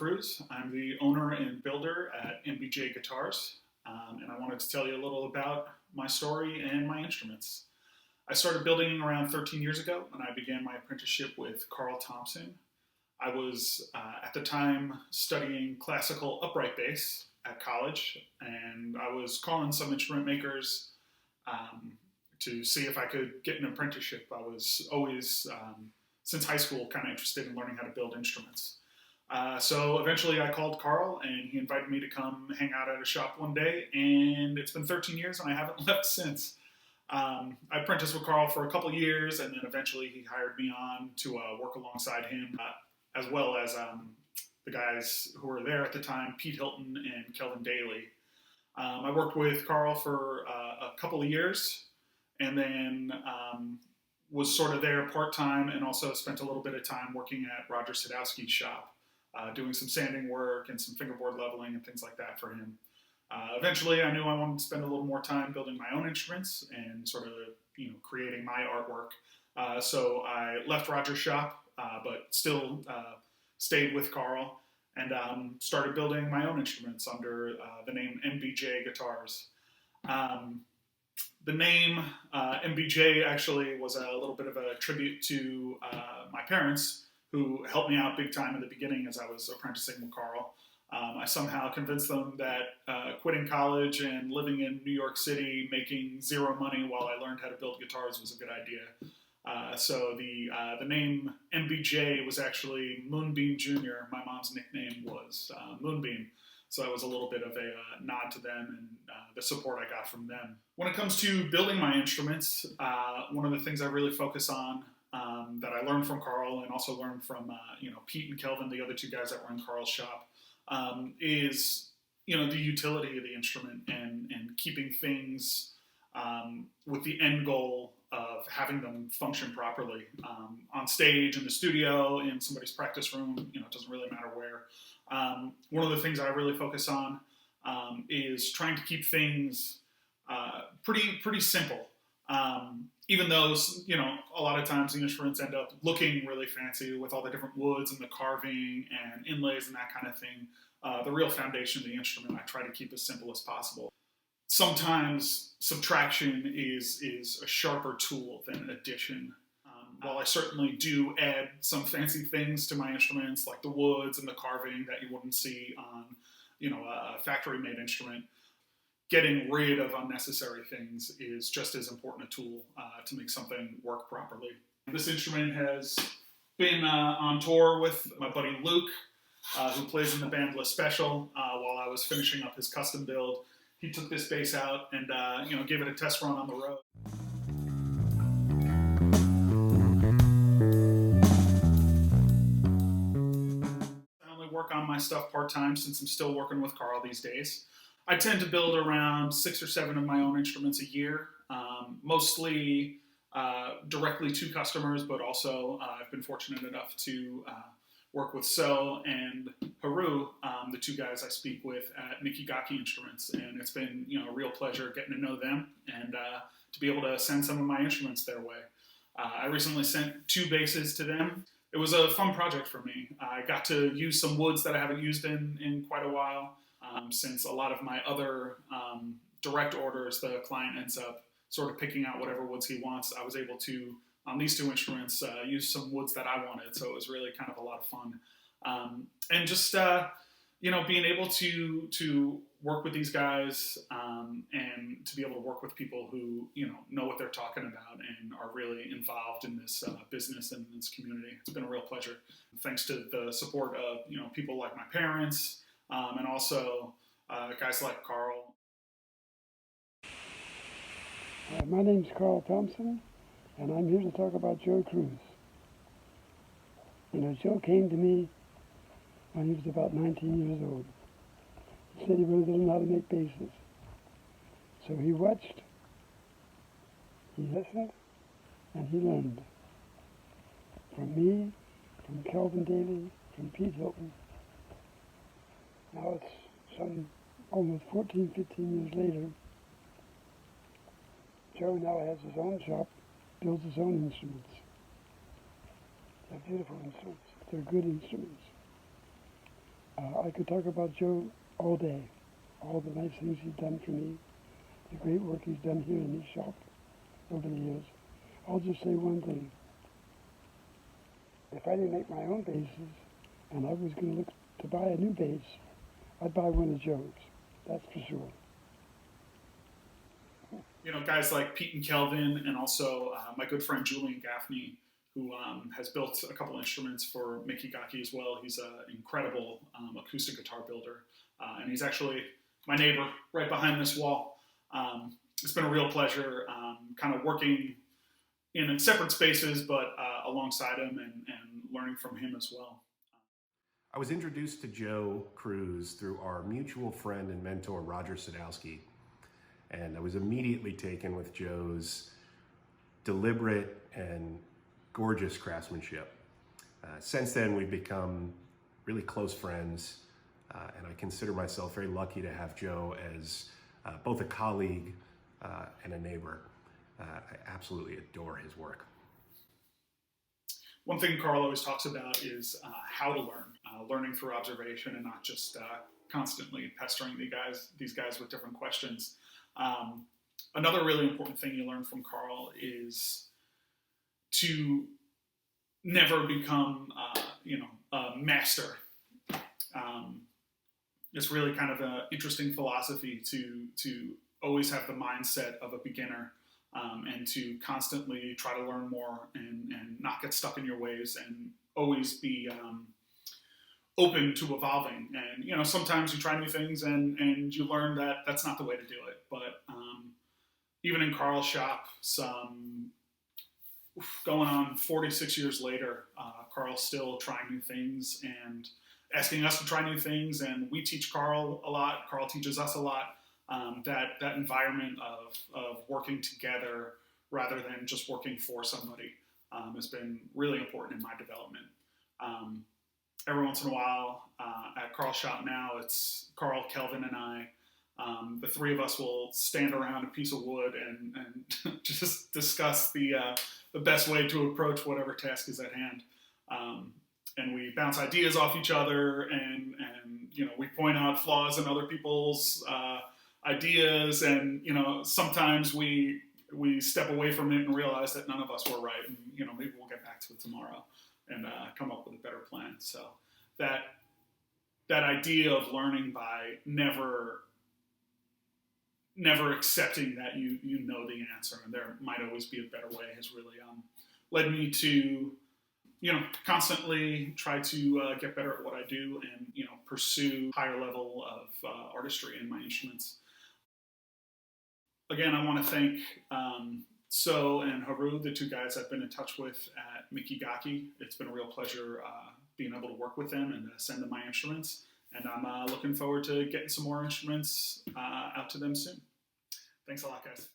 Kruse. I'm the owner and builder at MBJ Guitars, and I wanted to tell you a little about my story and my instruments. I started building around 13 years ago, and I began my apprenticeship with Carl Thompson. I was, at the time, studying classical upright bass at college, and I was calling some instrument makers to see if I could get an apprenticeship. I was always, since high school, kind of interested in learning how to build instruments. So eventually I called Carl, and he invited me to come hang out at a shop one day, and it's been 13 years, and I haven't left since. I apprenticed with Carl for a couple years, and then eventually he hired me on to work alongside him, as well as the guys who were there at the time, Pete Hilton and Kelvin Daly. I worked with Carl for a couple of years, and then was sort of there part-time, and also spent a little bit of time working at Roger Sadowski's shop, doing some sanding work and some fingerboard leveling and things like that for him. Eventually, I knew I wanted to spend a little more time building my own instruments and sort of, creating my artwork. So I left Roger's shop, but still stayed with Carl and started building my own instruments under the name MBJ Guitars. The name MBJ actually was a little bit of a tribute to my parents, who helped me out big time in the beginning as I was apprenticing with Carl. I somehow convinced them that quitting college and living in New York City, making zero money while I learned how to build guitars was a good idea. So the name MBJ was actually Moonbeam Jr. My mom's nickname was Moonbeam. So that was a little bit of a nod to them and the support I got from them. When it comes to building my instruments, one of the things I really focus on that I learned from Carl and also learned from Pete and Kelvin, the other two guys that were in Carl's shop, is the utility of the instrument and keeping things with the end goal of having them function properly on stage, in the studio, in somebody's practice room. It doesn't really matter where. One of the things I really focus on is trying to keep things pretty simple. Even though, a lot of times the instruments end up looking really fancy with all the different woods and the carving and inlays and that kind of thing. The real foundation of the instrument, I try to keep as simple as possible. Sometimes subtraction is a sharper tool than addition. While I certainly do add some fancy things to my instruments, like the woods and the carving that you wouldn't see on, a factory-made instrument, getting rid of unnecessary things is just as important a tool to make something work properly. This instrument has been on tour with my buddy Luke, who plays in the band La Special. While I was finishing up his custom build, he took this bass out and gave it a test run on the road. I only work on my stuff part-time since I'm still working with Carl these days. I tend to build around 6 or 7 of my own instruments a year, mostly directly to customers, but also I've been fortunate enough to work with So and Haru, the two guys I speak with at MIKIGAKKI Instruments, and it's been a real pleasure getting to know them and to be able to send some of my instruments their way. I recently sent 2 basses to them. It was a fun project for me. I got to use some woods that I haven't used in quite a while. Since a lot of my other direct orders, the client ends up sort of picking out whatever woods he wants. I was able to, on these 2 instruments, use some woods that I wanted, so it was really kind of a lot of fun. And just, being able to work with these guys and to be able to work with people who, know what they're talking about and are really involved in this business and this community. It's been a real pleasure. Thanks to the support of, people like my parents, and also guys like Carl. My name's Carl Thompson, and I'm here to talk about Joe Kruse. Joe came to me when he was about 19 years old. He said he wanted to learn how to make basses. So he watched, he listened, and he learned. From me, from Kelvin Daly, from Pete Hilton. Now it's some almost 14, 15 years later. Joe now has his own shop, builds his own instruments. They're beautiful instruments. They're good instruments. I could talk about Joe all day, all the nice things he's done for me, the great work he's done here in his shop over the years. I'll just say one thing. If I didn't make my own basses and I was going to look to buy a new bass, I'd buy one of Joe's, that's for sure. You know, guys like Pete and Kelvin, and also my good friend Julian Gaffney, who has built a couple instruments for MIKIGAKKI as well. He's an incredible acoustic guitar builder, and he's actually my neighbor right behind this wall. It's been a real pleasure kind of working in separate spaces, but alongside him and learning from him as well. I was introduced to Joe Kruse through our mutual friend and mentor, Roger Sadowski. And I was immediately taken with Joe's deliberate and gorgeous craftsmanship. Since then, we've become really close friends, and I consider myself very lucky to have Joe as both a colleague and a neighbor. I absolutely adore his work. One thing Carl always talks about is how to learn, learning through observation and not just constantly pestering these guys with different questions. Another really important thing you learn from Carl is to never become, a master. It's really kind of an interesting philosophy to always have the mindset of a beginner, and to constantly try to learn more and not get stuck in your ways and always be open to evolving. And sometimes you try new things and you learn that that's not the way to do it. But even in Carl's shop, going on 46 years later, Carl's still trying new things and asking us to try new things, and we teach Carl a lot. Carl teaches us a lot. That environment of working together rather than just working for somebody has been really important in my development. Every once in a while at Carl's shop now, it's Carl, Kelvin, and I. The three of us will stand around a piece of wood and just discuss the best way to approach whatever task is at hand. And we bounce ideas off each other, and we point out flaws in other people's ideas, and sometimes we step away from it and realize that none of us were right, and maybe we'll get back to it tomorrow and come up with a better plan. So that idea of learning by never accepting that you know the answer and there might always be a better way has really led me to constantly try to get better at what I do and pursue higher level of artistry in my instruments. Again, I want to thank So and Haru, the two guys I've been in touch with at MIKIGAKKI. It's been a real pleasure being able to work with them and send them my instruments. And I'm looking forward to getting some more instruments out to them soon. Thanks a lot, guys.